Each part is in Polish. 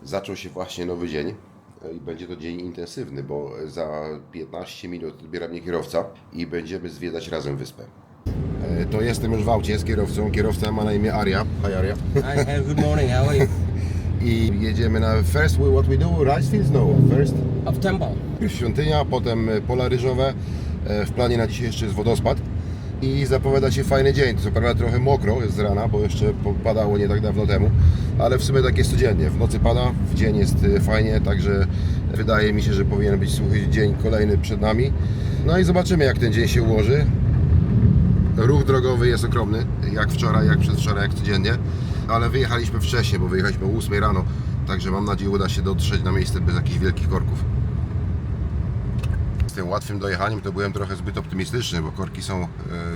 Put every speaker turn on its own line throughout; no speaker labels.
Zaczął się właśnie nowy dzień i będzie to dzień intensywny, bo za 15 minut odbiera mnie kierowca i będziemy zwiedzać razem wyspę. To jestem już w aucie z kierowcą. Kierowca ma na imię Aria. Hi Aria.
Hi, good morning, how are you?
I jedziemy na first what we do, rice fields? No, first
Of temple.
świątynia, potem pola ryżowe. W planie na dzisiaj jeszcze jest wodospad. I zapowiada się fajny dzień. To co prawda trochę mokro jest z rana, bo jeszcze padało nie tak dawno temu. Ale w sumie tak jest codziennie. W nocy pada, w dzień jest fajnie, także wydaje mi się, że powinien być suchy dzień kolejny przed nami. No i zobaczymy, jak ten dzień się ułoży. Ruch drogowy jest ogromny, jak wczoraj, jak przedwczoraj, jak codziennie. Ale wyjechaliśmy wcześniej, bo wyjechaliśmy o 8 rano. Także mam nadzieję, uda się dotrzeć na miejsce bez jakichś wielkich korków. Z tym łatwym dojechaniem to byłem trochę zbyt optymistyczny, bo korki są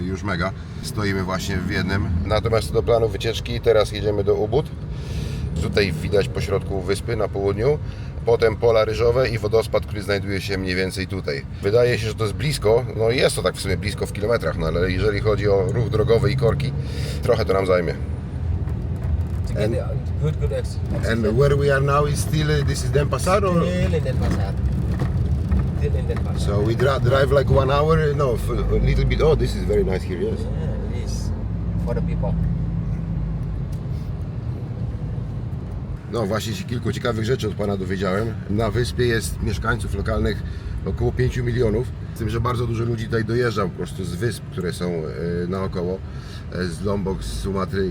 już mega. Stoimy właśnie w jednym. Natomiast do planu wycieczki teraz jedziemy do Ubud. Tutaj widać pośrodku wyspy na południu. Potem pola ryżowe i wodospad, który znajduje się mniej więcej tutaj. Wydaje się, że to jest blisko. No jest to tak w sumie blisko w kilometrach, no ale jeżeli chodzi o ruch drogowy i korki, trochę to nam zajmie.
Good exercise.
And where we are now is still, this is Denpasar or?
Still in Denpasar. Still in Denpasar.
So we drive like 1 hour, no, a little bit. Oh, this is very nice here, yes.
Yeah, it is for the people.
No właśnie się kilku ciekawych rzeczy od Pana dowiedziałem. Na wyspie jest mieszkańców lokalnych około 5 milionów. Z tym, że bardzo dużo ludzi tutaj dojeżdża po prostu z wysp, które są naokoło. Z Lombok, z Sumatry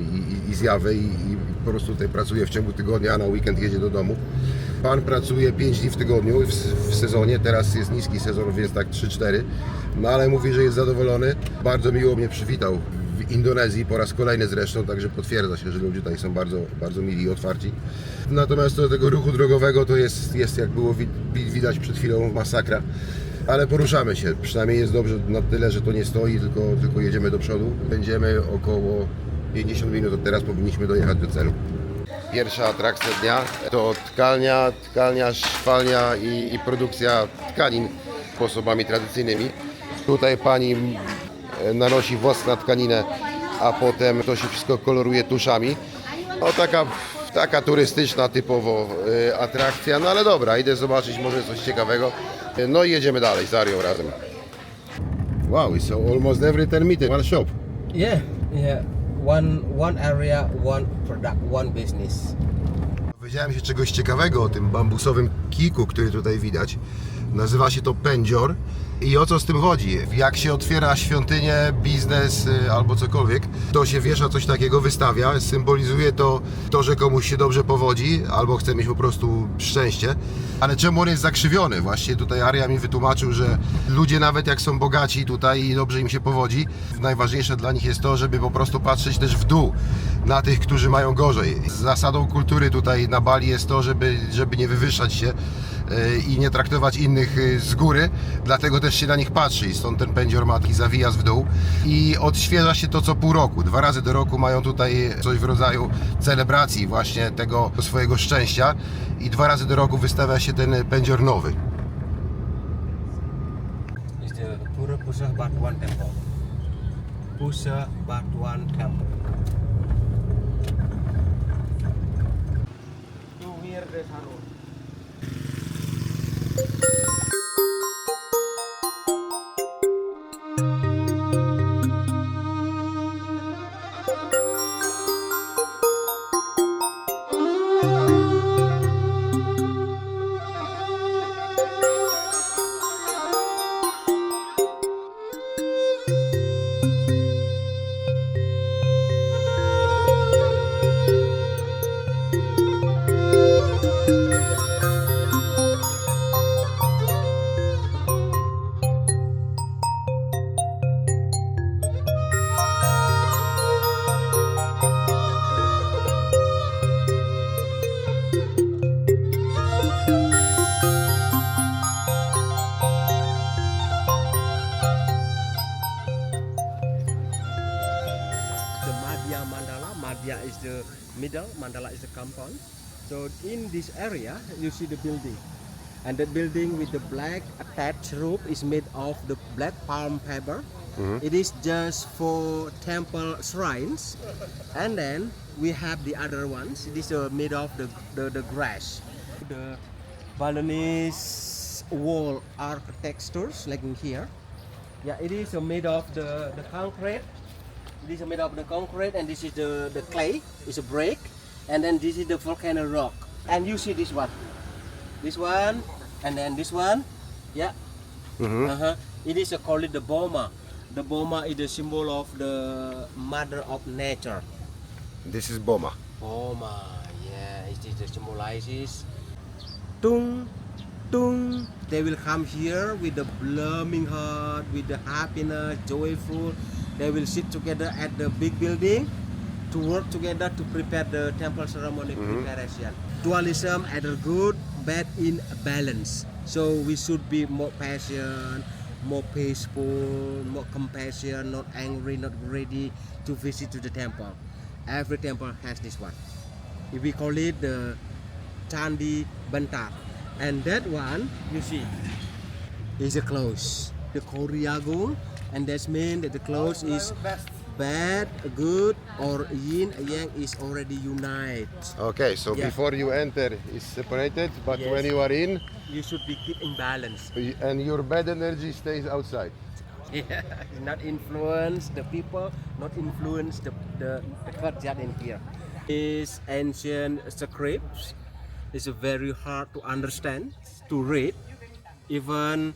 i z Jawy i po prostu tutaj pracuje w ciągu tygodnia, a na weekend jedzie do domu. Pan pracuje 5 dni w tygodniu w sezonie, teraz jest niski sezon, więc tak 3-4. No ale mówi, że jest zadowolony. Bardzo miło mnie przywitał w Indonezji po raz kolejny zresztą, także potwierdza się, że ludzie tutaj są bardzo, bardzo mili i otwarci. Natomiast do tego ruchu drogowego to jest jak było widać przed chwilą, masakra. Ale poruszamy się, przynajmniej jest dobrze na tyle, że to nie stoi, tylko jedziemy do przodu. Będziemy około 50 minut od teraz, powinniśmy dojechać do celu. Pierwsza atrakcja dnia to tkalnia, szwalnia i produkcja tkanin sposobami tradycyjnymi. Tutaj pani nanosi włos na tkaninę, a potem to się wszystko koloruje tuszami. No taka turystyczna typowo atrakcja, no ale dobra, idę zobaczyć może coś ciekawego. No i jedziemy dalej z Arią razem. Wow, so almost every 10 meters, one shop.
Yeah, yeah. One area, one product, one business.
Dowiedziałem się czegoś ciekawego o tym bambusowym kiku, który tutaj widać. Nazywa się to pędzior. I o co z tym chodzi? Jak się otwiera świątynię, biznes albo cokolwiek, to się wiesza coś takiego, wystawia. Symbolizuje to, że komuś się dobrze powodzi albo chce mieć po prostu szczęście. Ale czemu on jest zakrzywiony? Właśnie tutaj Aria mi wytłumaczył, że ludzie nawet jak są bogaci tutaj i dobrze im się powodzi, najważniejsze dla nich jest to, żeby po prostu patrzeć też w dół na tych, którzy mają gorzej. Zasadą kultury tutaj na Bali jest to, żeby nie wywyższać się i nie traktować innych z góry, dlatego też się na nich patrzy i stąd ten pędzior matki zawija w dół i odświeża się to co pół roku. 2 razy do roku mają tutaj coś w rodzaju celebracji właśnie tego swojego szczęścia i 2 razy do roku wystawia się ten pędzior nowy.
It's the Pura Pusha Batuan Temple. Pusha Batuan Temple. To here the Saru. Madhya is the middle, Mandala is the compound. So in this area you see the building, and that building with the black attached roof is made of the black palm fiber, It is just for temple shrines, and then we have the other ones. It is made of the grass. The Balinese wall architectures, like in here. Yeah, it is made of the concrete. It is made of the concrete, and this is the clay. It's a brick, and then this is the volcano rock. And you see this one, and then this one. Yeah. It is called the Boma. The Boma is the symbol of the mother of nature.
This is Boma.
Boma, yeah, it is the symbolizes. Tung, tung. They will come here with the blooming heart, with the happiness, joyful. They will sit together at the big building to work together to prepare the temple ceremony preparation. Dualism either good, bad in balance. So we should be more patient, more peaceful, more compassion, not angry, not greedy to visit to the temple. Every temple has this one. We call it the Candi Bantar. And that one, you see, is a close. The Koryagung, and that means that the close is bad, good, or yin and yang is already united.
Okay, so
Yeah.
before you enter it's separated, but
Yes.
when you are in,
You should be keep in balance.
and your bad energy stays outside.
Yeah, not influence the people, not influence the kerjaan in here. Is ancient scripts. It's very hard to understand, to read. Even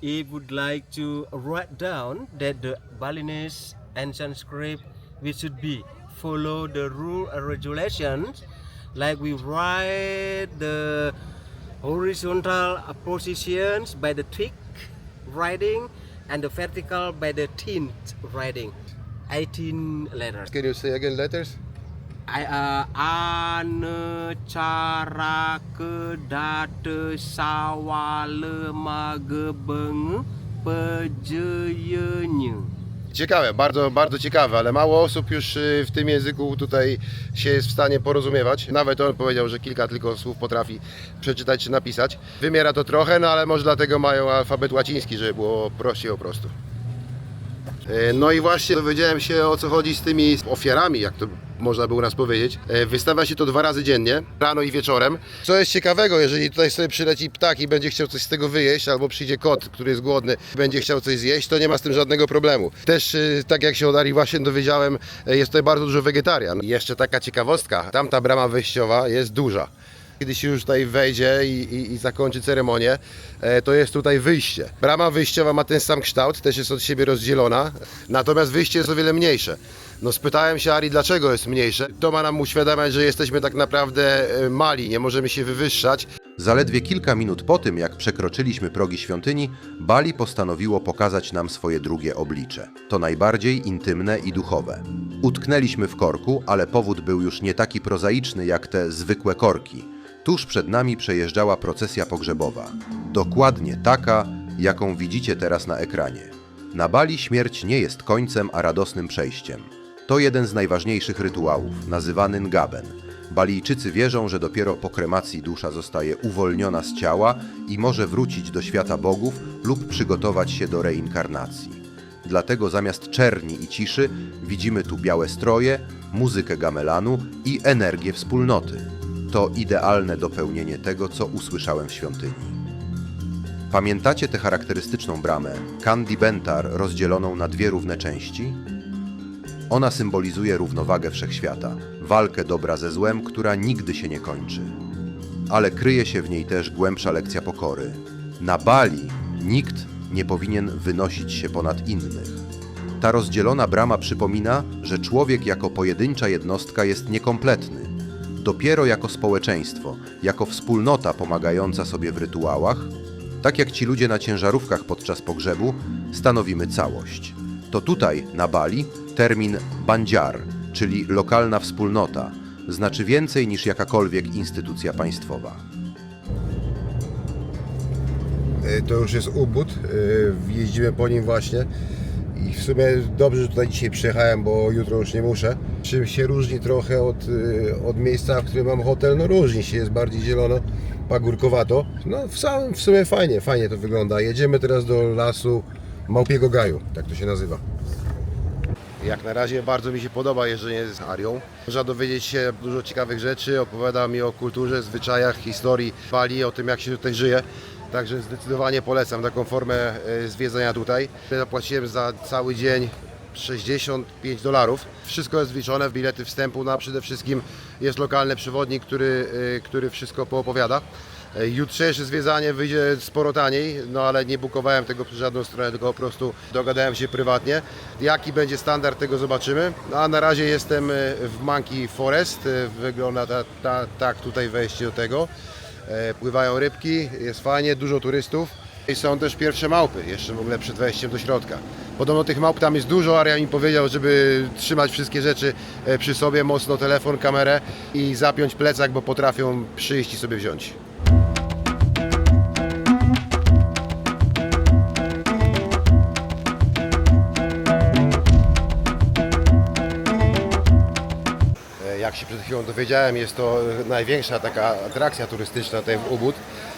if would like to write down that the Balinese ancient script, we should be follow the rule and regulations, like we write the horizontal positions by the thick writing and the vertical by the thin writing. 18 letters.
Can you say again letters?
Ane cara kedate sawale magebeng pejeyenya.
Ciekawe, bardzo, bardzo ciekawe, ale mało osób już w tym języku tutaj się jest w stanie porozumiewać. Nawet on powiedział, że kilka tylko słów potrafi przeczytać czy napisać. Wymiera to trochę, no ale może dlatego mają alfabet łaciński, żeby było prościej po prostu. No i właśnie dowiedziałem się, o co chodzi z tymi ofiarami, jak to można by u nas powiedzieć. Wystawia się to 2 razy dziennie, rano i wieczorem. Co jest ciekawego, jeżeli tutaj sobie przyleci ptak i będzie chciał coś z tego wyjeść, albo przyjdzie kot, który jest głodny, będzie chciał coś zjeść, to nie ma z tym żadnego problemu. Też, tak jak się od Ari właśnie dowiedziałem, jest tutaj bardzo dużo wegetarian. I jeszcze taka ciekawostka, tamta brama wejściowa jest duża. Kiedy się już tutaj wejdzie i zakończy ceremonię, to jest tutaj wyjście. Brama wyjściowa ma ten sam kształt, też jest od siebie rozdzielona, natomiast wyjście jest o wiele mniejsze. No spytałem się Ari, dlaczego jest mniejsze. To ma nam uświadamiać, że jesteśmy tak naprawdę mali, nie możemy się wywyższać.
Zaledwie kilka minut po tym, jak przekroczyliśmy progi świątyni, Bali postanowiło pokazać nam swoje drugie oblicze. To najbardziej intymne i duchowe. Utknęliśmy w korku, ale powód był już nie taki prozaiczny jak te zwykłe korki. Tuż przed nami przejeżdżała procesja pogrzebowa. Dokładnie taka, jaką widzicie teraz na ekranie. Na Bali śmierć nie jest końcem, a radosnym przejściem. To jeden z najważniejszych rytuałów, nazywany ngaben. Balijczycy wierzą, że dopiero po kremacji dusza zostaje uwolniona z ciała i może wrócić do świata bogów lub przygotować się do reinkarnacji. Dlatego zamiast czerni i ciszy widzimy tu białe stroje, muzykę gamelanu i energię wspólnoty. To idealne dopełnienie tego, co usłyszałem w świątyni. Pamiętacie tę charakterystyczną bramę, Candi Bantar, rozdzieloną na 2 równe części? Ona symbolizuje równowagę wszechświata, walkę dobra ze złem, która nigdy się nie kończy. Ale kryje się w niej też głębsza lekcja pokory. Na Bali nikt nie powinien wynosić się ponad innych. Ta rozdzielona brama przypomina, że człowiek jako pojedyncza jednostka jest niekompletny. Dopiero jako społeczeństwo, jako wspólnota pomagająca sobie w rytuałach, tak jak ci ludzie na ciężarówkach podczas pogrzebu, stanowimy całość. To tutaj, na Bali, termin banjar, czyli lokalna wspólnota, znaczy więcej niż jakakolwiek instytucja państwowa.
To już jest Ubud, jeździmy po nim właśnie i w sumie dobrze, że tutaj dzisiaj przyjechałem, bo jutro już nie muszę. Czym się różni trochę od miejsca, w którym mam hotel? No różni się, jest bardziej zielono, pagórkowato. No w sumie fajnie to wygląda. Jedziemy teraz do lasu Małpiego Gaju, tak to się nazywa. Jak na razie bardzo mi się podoba jeżdżenie z Arią. Można dowiedzieć się dużo ciekawych rzeczy, opowiada mi o kulturze, zwyczajach, historii Bali, o tym jak się tutaj żyje. Także zdecydowanie polecam taką formę zwiedzania tutaj. Zapłaciłem za cały dzień $65. Wszystko jest wliczone w bilety wstępu, no a przede wszystkim jest lokalny przewodnik, który wszystko poopowiada. Jutrzejsze zwiedzanie wyjdzie sporo taniej, no ale nie bukowałem tego przez żadną stronę, tylko po prostu dogadałem się prywatnie. Jaki będzie standard, tego zobaczymy. No a na razie jestem w Monkey Forest, wygląda tak tutaj wejście do tego. Pływają rybki, jest fajnie, dużo turystów. I są też pierwsze małpy, jeszcze w ogóle przed wejściem do środka. Podobno tych małp tam jest dużo, Aria mi powiedział, żeby trzymać wszystkie rzeczy przy sobie, mocno telefon, kamerę i zapiąć plecak, bo potrafią przyjść i sobie wziąć. Jak się przed chwilą dowiedziałem, jest to największa taka atrakcja turystyczna tutaj w Ubud.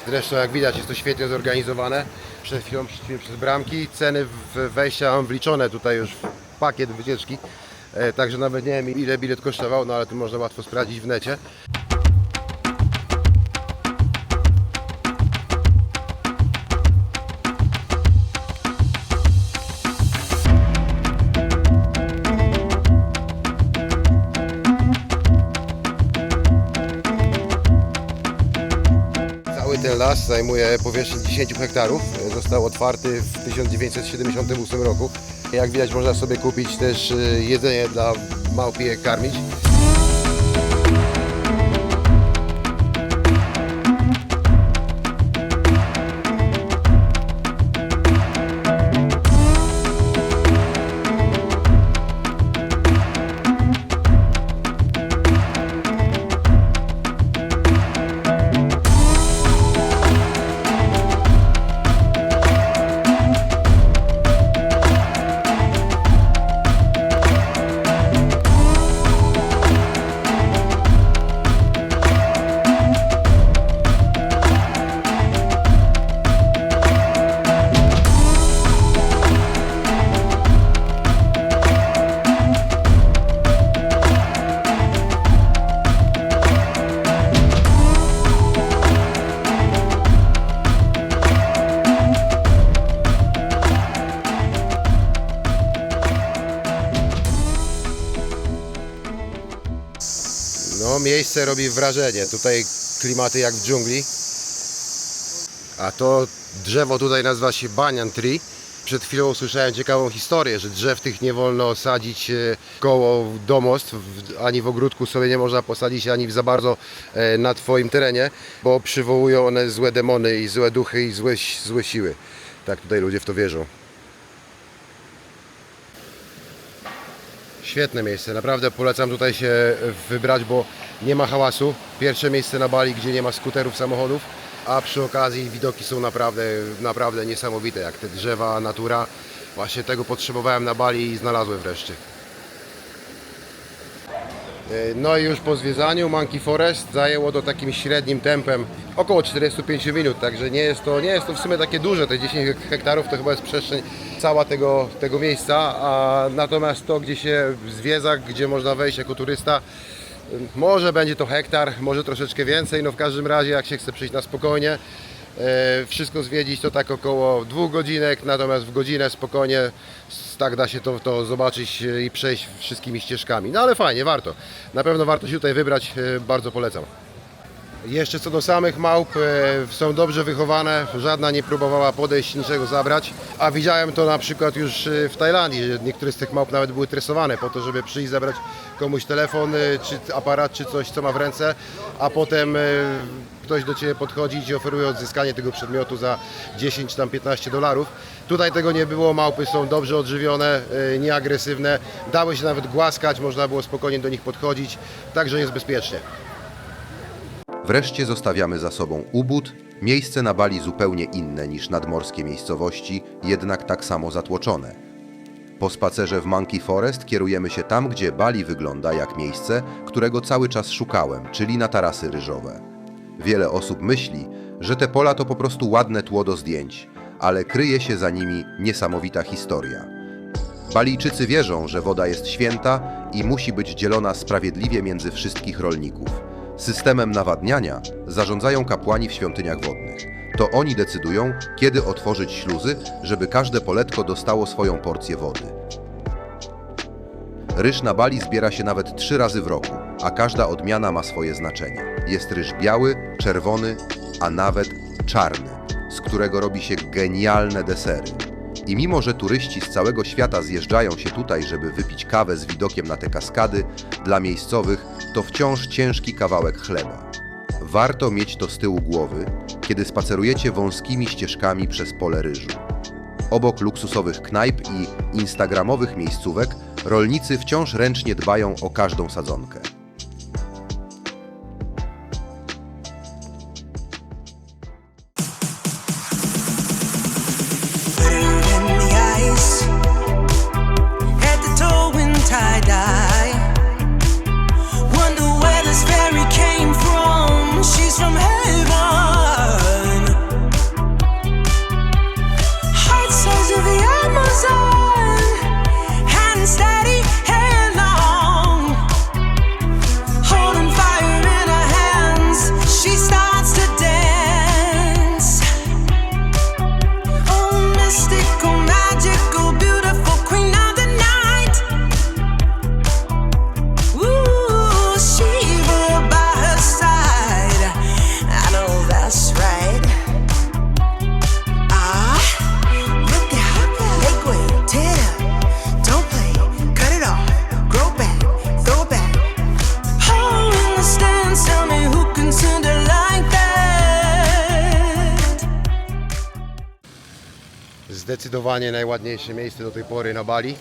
Zresztą jak widać jest to świetnie zorganizowane. Przed chwilą przeszliśmy przez bramki, ceny wejścia mam wliczone tutaj już w pakiet wycieczki. Także nawet nie wiem ile bilet kosztował, no ale to można łatwo sprawdzić w necie. Ten las zajmuje powierzchnię 10 hektarów. Został otwarty w 1978 roku. Jak widać można sobie kupić też jedzenie dla małp i je karmić. No, miejsce robi wrażenie. Tutaj klimaty jak w dżungli. A to drzewo tutaj nazywa się Banyan Tree. Przed chwilą usłyszałem ciekawą historię, że drzew tych nie wolno sadzić koło domostw, ani w ogródku sobie nie można posadzić, ani za bardzo na Twoim terenie, bo przywołują one złe demony i złe duchy i złe siły. Tak tutaj ludzie w to wierzą. Świetne miejsce, naprawdę polecam tutaj się wybrać, bo nie ma hałasu. Pierwsze miejsce na Bali, gdzie nie ma skuterów, samochodów, a przy okazji widoki są naprawdę niesamowite, jak te drzewa, natura. Właśnie tego potrzebowałem na Bali i znalazłem wreszcie. No i już po zwiedzaniu Monkey Forest zajęło to takim średnim tempem około 45 minut, także nie jest to w sumie takie duże, te 10 hektarów to chyba jest przestrzeń cała tego miejsca, a natomiast to, gdzie się zwiedza, gdzie można wejść jako turysta, może będzie to hektar, może troszeczkę więcej, no w każdym razie jak się chce przyjść na spokojnie, wszystko zwiedzić to tak około 2 godzinek, natomiast w godzinę spokojnie tak da się to zobaczyć i przejść wszystkimi ścieżkami. No ale fajnie, warto. Na pewno warto się tutaj wybrać, bardzo polecam. Jeszcze co do samych małp, są dobrze wychowane, żadna nie próbowała podejść, niczego zabrać, a widziałem to na przykład już w Tajlandii, że niektóre z tych małp nawet były tresowane po to, żeby przyjść zabrać komuś telefon, czy aparat, czy coś, co ma w ręce, a potem ktoś do Ciebie podchodzi i Ci oferuje odzyskanie tego przedmiotu za 10 czy tam $15. Tutaj tego nie było, małpy są dobrze odżywione, nieagresywne, dały się nawet głaskać, można było spokojnie do nich podchodzić, także jest bezpiecznie.
Wreszcie zostawiamy za sobą Ubud, miejsce na Bali zupełnie inne niż nadmorskie miejscowości, jednak tak samo zatłoczone. Po spacerze w Monkey Forest kierujemy się tam, gdzie Bali wygląda jak miejsce, którego cały czas szukałem, czyli na tarasy ryżowe. Wiele osób myśli, że te pola to po prostu ładne tło do zdjęć, ale kryje się za nimi niesamowita historia. Balijczycy wierzą, że woda jest święta i musi być dzielona sprawiedliwie między wszystkich rolników. Systemem nawadniania zarządzają kapłani w świątyniach wodnych. To oni decydują, kiedy otworzyć śluzy, żeby każde poletko dostało swoją porcję wody. Ryż na Bali zbiera się nawet 3 razy w roku, a każda odmiana ma swoje znaczenie. Jest ryż biały, czerwony, a nawet czarny, z którego robi się genialne desery. I mimo, że turyści z całego świata zjeżdżają się tutaj, żeby wypić kawę z widokiem na te kaskady, dla miejscowych to wciąż ciężki kawałek chleba. Warto mieć to z tyłu głowy, kiedy spacerujecie wąskimi ścieżkami przez pole ryżu. Obok luksusowych knajp i instagramowych miejscówek, rolnicy wciąż ręcznie dbają o każdą sadzonkę.
Zdecydowanie najładniejsze miejsce do tej pory na Bali.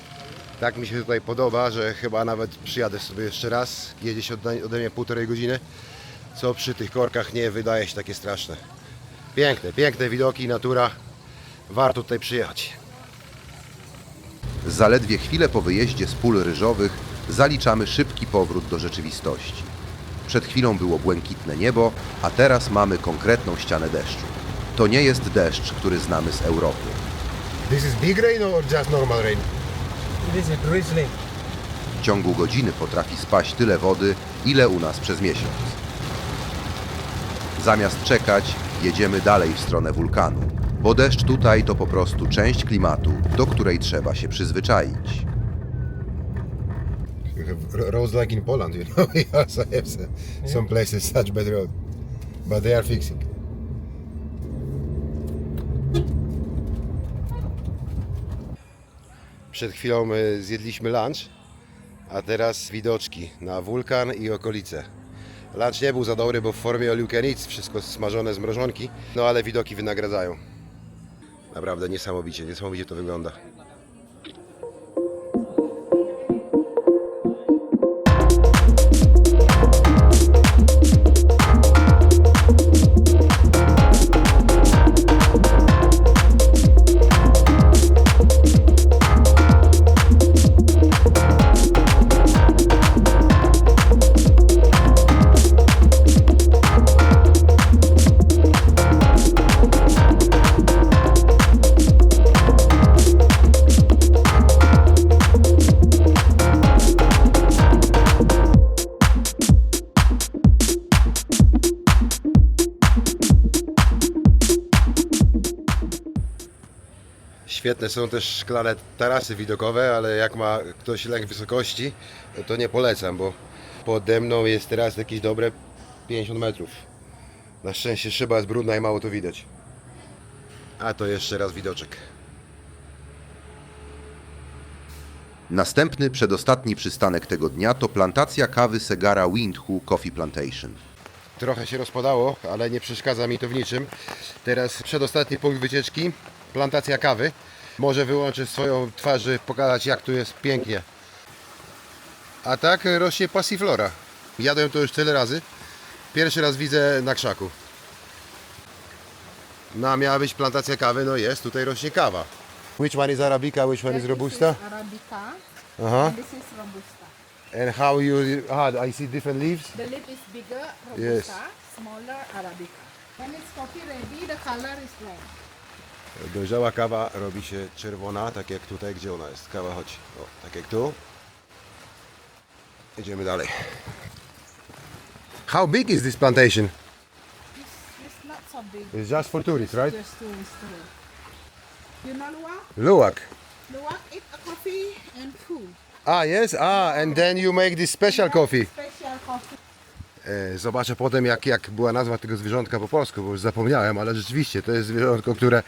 Tak mi się tutaj podoba, że chyba nawet przyjadę sobie jeszcze raz. Jedzie się ode mnie 1,5 godziny, co przy tych korkach nie wydaje się takie straszne. Piękne, piękne widoki, natura. Warto tutaj przyjechać.
Zaledwie chwilę po wyjeździe z pól ryżowych zaliczamy szybki powrót do rzeczywistości. Przed chwilą było błękitne niebo, a teraz mamy konkretną ścianę deszczu. To nie jest deszcz, który znamy z Europy.
This is big rain or just normal rain?
It is a drizzling.
W ciągu godziny potrafi spaść tyle wody, ile u nas przez miesiąc. Zamiast czekać, jedziemy dalej w stronę wulkanu, bo deszcz tutaj to po prostu część klimatu, do której trzeba się przyzwyczaić.
You have roads like in Poland, you know. We also have some places such bad road, but they are fixing. Przed chwilą zjedliśmy lunch, a teraz widoczki na wulkan i okolice. Lunch nie był za dobry, bo w formie all you can eat, wszystko smażone z mrożonki, no ale widoki wynagradzają. Naprawdę niesamowicie, niesamowicie to wygląda. Świetne są też szklane tarasy widokowe, ale jak ma ktoś lęk wysokości, to nie polecam, bo pode mną jest teraz jakieś dobre 50 metrów. Na szczęście szyba jest brudna i mało to widać. A to jeszcze raz widoczek.
Następny, przedostatni przystanek tego dnia to plantacja kawy Segara Windhoek Coffee Plantation.
Trochę się rozpadało, ale nie przeszkadza mi to w niczym. Teraz przedostatni punkt wycieczki, plantacja kawy. Może wyłączyć swoją twarz, żeby pokazać, jak tu jest pięknie. A tak rośnie passiflora. Jadłem to już tyle razy. Pierwszy raz widzę na krzaku. No, miała być plantacja kawy, no jest, tutaj rośnie kawa. Which one is Arabica, which one is Robusta?
This is Arabica.
Uh-huh.
And this is Robusta.
And how you, I see different leaves.
The lip is bigger, Robusta,
Yes.
smaller, Arabica. When it's coffee ready, the color is blank.
Dojrzała kawa robi się czerwona, tak jak tutaj, gdzie ona jest. Kawa chodzi. O, tak jak tu. Idziemy dalej. How big is this plantation?
It's not so big.
It's just for tourists, right?
Just tourists. You know Luwak?
Luwak.
Luwak eat a coffee and food.
Ah, yes. Ah, and then you make this special coffee.
Special coffee.
Zobaczę potem, jak była nazwa tego zwierzątka po polsku, bo już zapomniałem, ale rzeczywiście to jest zwierzątko, które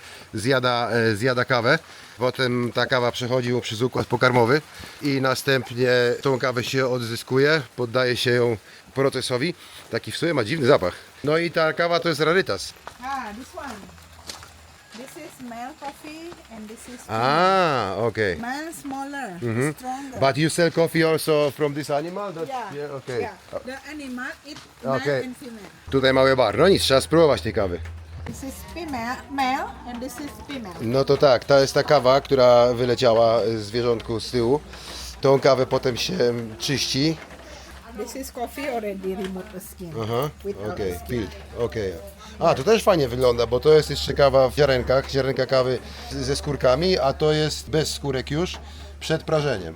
zjada kawę. Potem ta kawa przechodzi mu przez układ pokarmowy i następnie tą kawę się odzyskuje, poddaje się ją procesowi. Taki w sumie ma dziwny zapach. No i ta kawa to jest rarytas.
This one. This is male coffee and this is
Ah, okay.
male smaller, stronger.
But you sell coffee also from this animal?
yeah,
okay.
yeah. The animal eat male
Okay.
and female.
Tutaj mały bar. No nic, trzeba spróbować tej kawy.
This is female, male and this is female.
No to tak, to jest ta kawa, która wyleciała z zwierzątku z tyłu. Tą kawę potem się czyści.
This is coffee already remove the skin.
Aha,
Without
okej,
the skin.
pil, okej. A, to też fajnie wygląda, bo to jest jeszcze kawa w ziarenkach, ziarenka kawy ze skórkami, a to jest bez skórek już, przed prażeniem.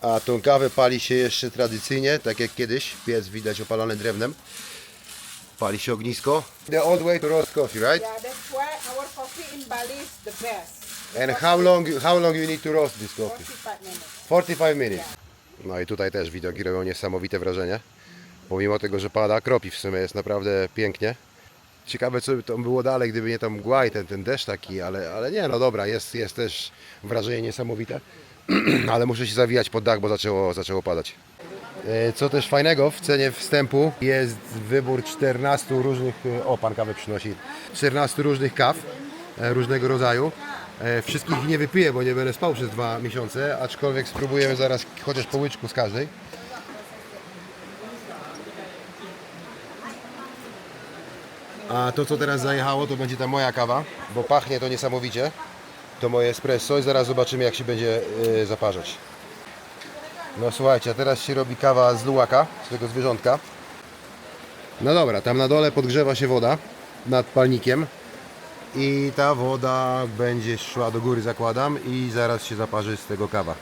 A tą kawę pali się jeszcze tradycyjnie, tak jak kiedyś, piec widać opalony drewnem. Pali się ognisko. The old way to roast coffee, right?
Yeah, that's why our coffee in Bali is the best.
And how long you need to roast this coffee?
45 minutes.
45 minutes. No i tutaj też widoki robią niesamowite wrażenie. Pomimo tego, że pada, kropi w sumie, jest naprawdę pięknie. Ciekawe, co by to było dalej, gdyby nie ta mgła i ten deszcz taki, ale nie, no dobra, jest też wrażenie niesamowite. Ale muszę się zawijać pod dach, bo zaczęło padać. Co też fajnego, w cenie wstępu jest wybór 14 różnych, o pan kawę przynosi, 14 różnych kaw różnego rodzaju. Wszystkich nie wypiję, bo nie będę spał przez 2 miesiące, aczkolwiek spróbujemy zaraz chociaż po łyczku z każdej. A to, co teraz zajechało, to będzie ta moja kawa, bo pachnie to niesamowicie. To moje espresso i zaraz zobaczymy, jak się będzie zaparzać. No słuchajcie, a teraz się robi kawa z luwaka, z tego zwierzątka. No dobra, tam na dole podgrzewa się woda nad palnikiem. I ta woda będzie szła do góry, zakładam, i zaraz się zaparzy z tego kawa.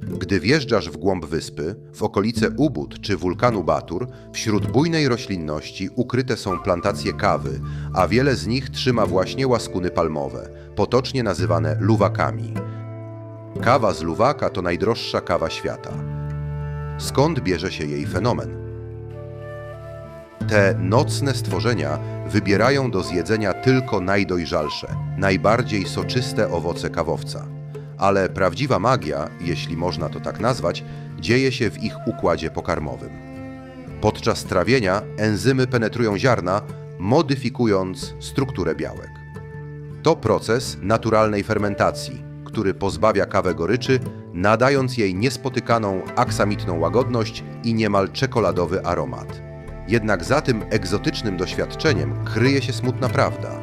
Gdy wjeżdżasz w głąb wyspy, w okolice Ubud czy wulkanu Batur, wśród bujnej roślinności ukryte są plantacje kawy, a wiele z nich trzyma właśnie łaskuny palmowe, potocznie nazywane luwakami. Kawa z luwaka to najdroższa kawa świata. Skąd bierze się jej fenomen? Te nocne stworzenia wybierają do zjedzenia tylko najdojrzalsze, najbardziej soczyste owoce kawowca. Ale prawdziwa magia, jeśli można to tak nazwać, dzieje się w ich układzie pokarmowym. Podczas trawienia enzymy penetrują ziarna, modyfikując strukturę białek. To proces naturalnej fermentacji, który pozbawia kawę goryczy, nadając jej niespotykaną aksamitną łagodność i niemal czekoladowy aromat. Jednak za tym egzotycznym doświadczeniem kryje się smutna prawda.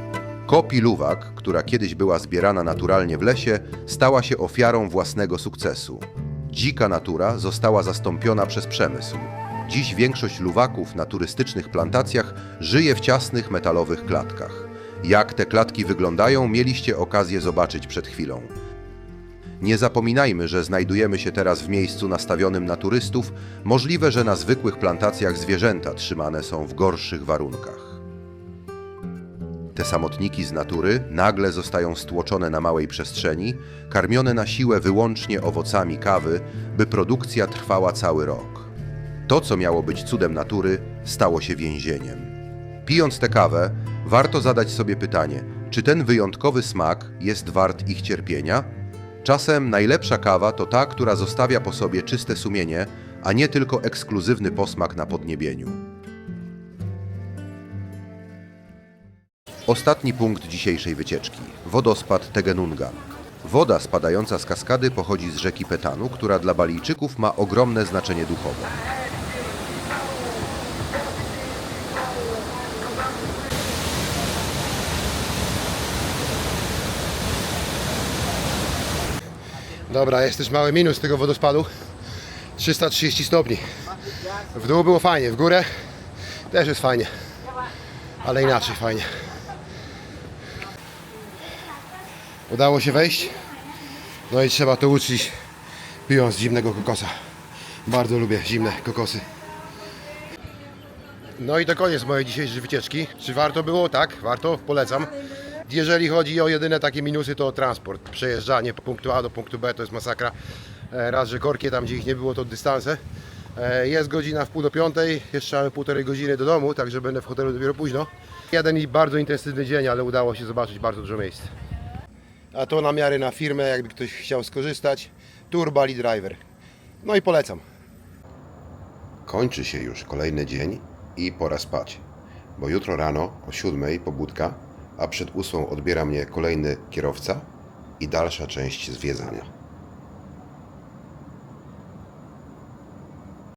Kopi luwak, która kiedyś była zbierana naturalnie w lesie, stała się ofiarą własnego sukcesu. Dzika natura została zastąpiona przez przemysł. Dziś większość luwaków na turystycznych plantacjach żyje w ciasnych metalowych klatkach. Jak te klatki wyglądają, mieliście okazję zobaczyć przed chwilą. Nie zapominajmy, że znajdujemy się teraz w miejscu nastawionym na turystów. Możliwe, że na zwykłych plantacjach zwierzęta trzymane są w gorszych warunkach. Te samotniki z natury nagle zostają stłoczone na małej przestrzeni, karmione na siłę wyłącznie owocami kawy, by produkcja trwała cały rok. To, co miało być cudem natury, stało się więzieniem. Pijąc tę kawę, warto zadać sobie pytanie, czy ten wyjątkowy smak jest wart ich cierpienia? Czasem najlepsza kawa to ta, która zostawia po sobie czyste sumienie, a nie tylko ekskluzywny posmak na podniebieniu. Ostatni punkt dzisiejszej wycieczki – wodospad Tegenungan. Woda spadająca z kaskady pochodzi z rzeki Petanu, która dla Balijczyków ma ogromne znaczenie duchowe.
Dobra, jest też mały minus tego wodospadu. 330 stopni. W dół było fajnie, w górę też jest fajnie. ale inaczej fajnie. Udało się wejść. No i trzeba to uczcić, pijąc zimnego kokosa. Bardzo lubię zimne kokosy. No i to koniec mojej dzisiejszej wycieczki. Czy warto było? Tak, warto, polecam. Jeżeli chodzi o jedyne takie minusy, to transport. Przejeżdżanie z punktu A do punktu B to jest masakra. Raz, że korki, tam gdzie ich nie było, to dystanse. Jest godzina 4:30, jeszcze mamy 1,5 godziny do domu, także będę w hotelu dopiero późno. Jeden i bardzo intensywny dzień, ale udało się zobaczyć bardzo dużo miejsc. A to namiary na firmę, jakby ktoś chciał skorzystać. Tour Bali Driver. No i polecam.
Kończy się już kolejny dzień i pora spać, bo jutro rano o 7:00 pobudka, a przed 8:00 odbiera mnie kolejny kierowca i dalsza część zwiedzania.